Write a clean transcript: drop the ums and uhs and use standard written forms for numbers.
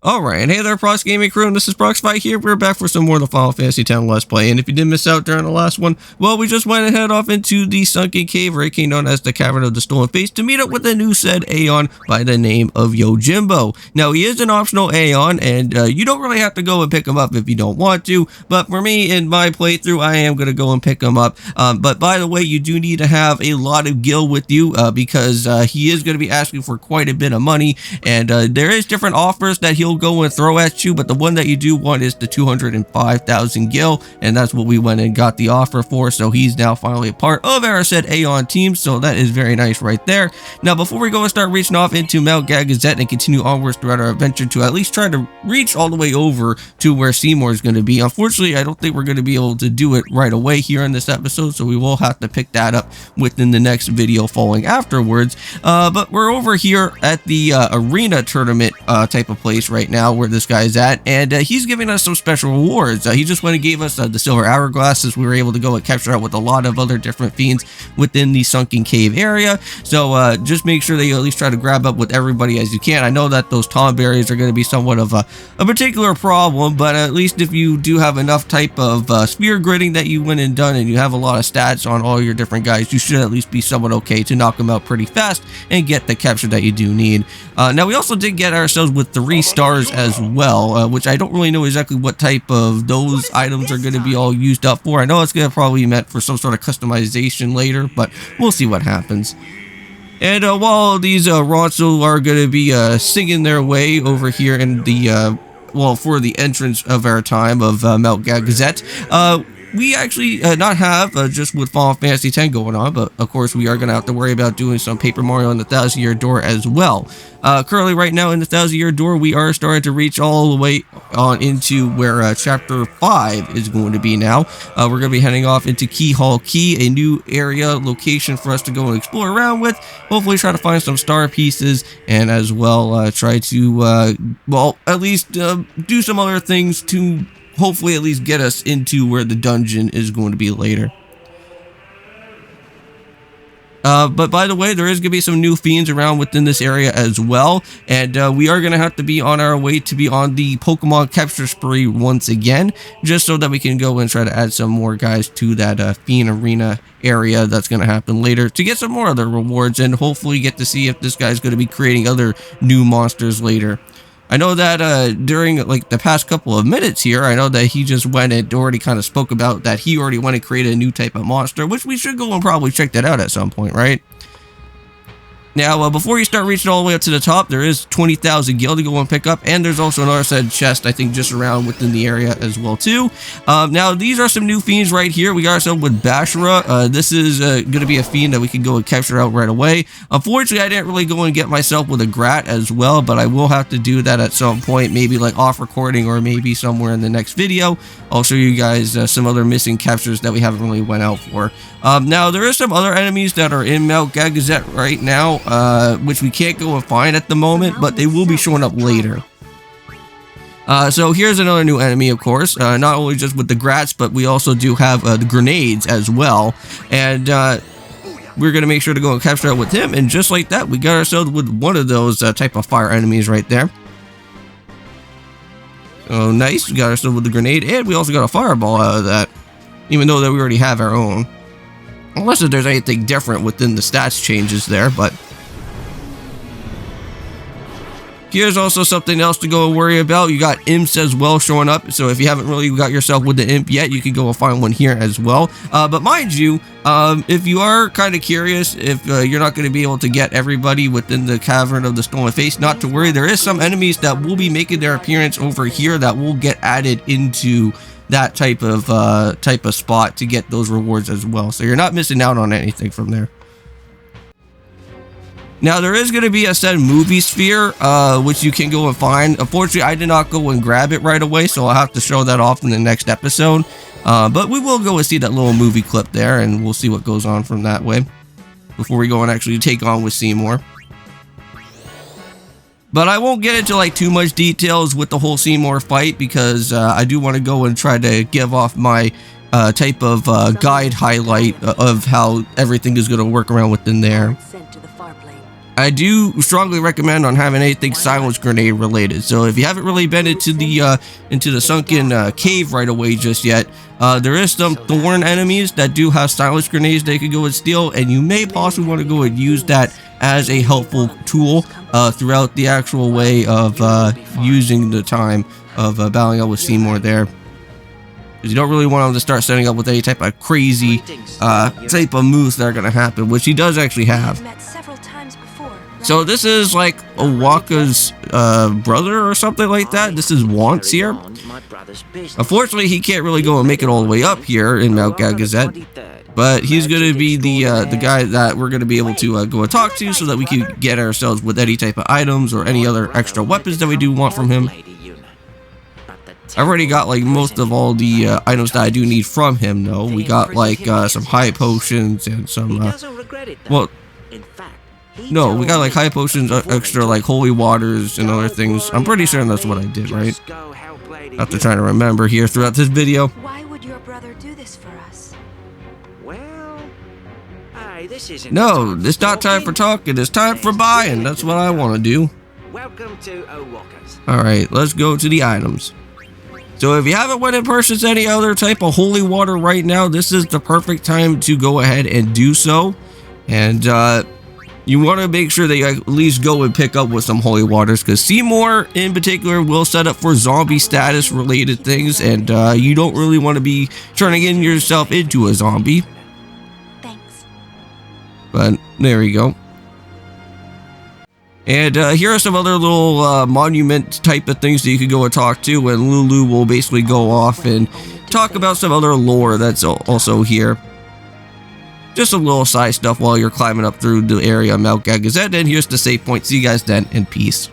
Alright, and hey there, Prox Gaming Crew, and this is Proxify here. We're back for some more of the Final Fantasy X Let's Play, and if you did miss out during the last one, well, we just went ahead off into the Sunken Cave, or aka known as the Cavern of the Stolen Face, to meet up with a new said Aeon by the name of Yojimbo. Now, he is an optional Aeon, and you don't really have to go and pick him up if you don't want to, but for me, in my playthrough, I am going to go and pick him up. But by the way, you do need to have a lot of gil with you, because he is going to be asking for quite a bit of money, and there is different offers that he'll go and throw at you, but the one that you do want is the 205,000 gil, and that's what we went and got the offer for. So he's now finally a part of our said Aeon team, so that is very nice right there. Now, before we go and start reaching off into Mt Gagazet and continue onwards throughout our adventure to at least try to reach all the way over to where Seymour is going to be, unfortunately, I don't think we're going to be able to do it right away here in this episode, so we will have to pick that up within the next video following afterwards. But we're over here at the arena tournament type of place right now where this guy's at, and he's giving us some special rewards. He just went and gave us the silver hourglasses. We were able to go and capture out with a lot of other different fiends within the sunken cave area, so just make sure that you at least try to grab up with everybody as you can. I know that those tom berries are going to be somewhat of a particular problem, but at least if you do have enough type of spear gritting that you went and done, and you have a lot of stats on all your different guys, you should at least be somewhat okay to knock them out pretty fast and get the capture that you do need. Now, we also did get ourselves with 3 stars as well, which I don't really know exactly what type of those items are going to be all used up for. I know it's going to probably be meant for some sort of customization later, but we'll see what happens. And while these Ronso are going to be singing their way over here in the, well, for the entrance of our time of Mt Gagazet, we actually not have just with Final Fantasy X going on, but of course we are going to have to worry about doing some Paper Mario in the 1,000-Year Door as well. Currently right now in the 1,000-Year Door, we are starting to reach all the way on into where Chapter 5 is going to be now. We're going to be heading off into Key Hall Key, a new area location for us to go and explore around with. Hopefully try to find some star pieces, and as well try to, well, at least do some other things to hopefully at least get us into where the dungeon is going to be later. But by the way, there is going to be some new fiends around within this area as well, and we are going to have to be on our way to be on the Pokemon capture spree once again, just so that we can go and try to add some more guys to that fiend arena area that's going to happen later to get some more other rewards, and hopefully get to see if this guy's going to be creating other new monsters later. I know that during like the past couple of minutes here, I know that he just went and already kind of spoke about that he already went and created a new type of monster, which we should go and probably check that out at some point, right? Now, before you start reaching all the way up to the top, there is 20,000 gil to go and pick up, and there's also another said chest, I think, just around within the area as well, too. Now, these are some new fiends right here. We got ourselves with Bashara. This is going to be a fiend that we can go and capture out right away. Unfortunately, I didn't really go and get myself with a Grat as well, but I will have to do that at some point, maybe like off recording or maybe somewhere in the next video. I'll show you guys some other missing captures that we haven't really went out for. Now, there are some other enemies that are in Mt Gagazet right now, which we can't go and find at the moment, but they will be showing up later. So here's another new enemy, of course, not only just with the Grats, but we also do have the grenades as well, and we're going to make sure to go and capture that with him, and just like that, we got ourselves with one of those type of fire enemies right there. Oh, nice, we got ourselves with the grenade, and we also got a fireball out of that, even though that we already have our own. Unless if there's anything different within the stats changes there, but here's also something else to go and worry about. You got imps as well showing up, so if you haven't really got yourself with the imp yet, you can go and find one here as well. But mind you, if you are kind of curious, if you're not going to be able to get everybody within the Cavern of the Stolen Face, not to worry, there is some enemies that will be making their appearance over here that will get added into that type of spot to get those rewards as well, so you're not missing out on anything from there. Now, there is going to be a said movie sphere, which you can go and find. Unfortunately, I did not go and grab it right away, so I'll have to show that off in the next episode. But we will go and see that little movie clip there, and we'll see what goes on from that way before we go and actually take on with Seymour. But I won't get into like too much details with the whole Seymour fight, because I do want to go and try to give off my type of guide highlight of how everything is going to work around within there. I do strongly recommend on having anything silence grenade related. So if you haven't really been into the sunken cave right away just yet, there is some thorn enemies that do have silence grenades they could go and steal, and you may possibly want to go and use that as a helpful tool throughout the actual way of using the time of battling up with Seymour there. Because you don't really want him to start setting up with any type of crazy type of moves that are going to happen, which he does actually have. So this is like Owaka's brother or something like that. This is Wants here. Unfortunately, he can't really go and make it all the way up here in Mt Gagazet, but he's going to be the guy that we're going to be able to go and talk to, so that we can get ourselves with any type of items or any other extra weapons that we do want from him. I've already got like most of all the items that I do need from him, though. We got like some high potions and some well, no, we got like high potions, extra like holy waters and other things. I'm pretty certain that's what I did, right? After trying to remember here throughout this video. Why would your brother do this for us? Well, this isn't no, it's not time for talking. It's time for buying. That's what I want to do. Welcome to Owaka's. All right, let's go to the items. So if you haven't went and purchased any other type of holy water right now, this is the perfect time to go ahead and do so. And you want to make sure that you at least go and pick up with some holy waters, because Seymour in particular will set up for zombie status related things, and you don't really want to be turning in yourself into a zombie. Thanks. But there you go. And here are some other little monument type of things that you could go and talk to, and Lulu will basically go off and talk about some other lore that's also here. Just some little side stuff while you're climbing up through the area of Mt Gagazet, and here's the save point. See you guys then, and peace.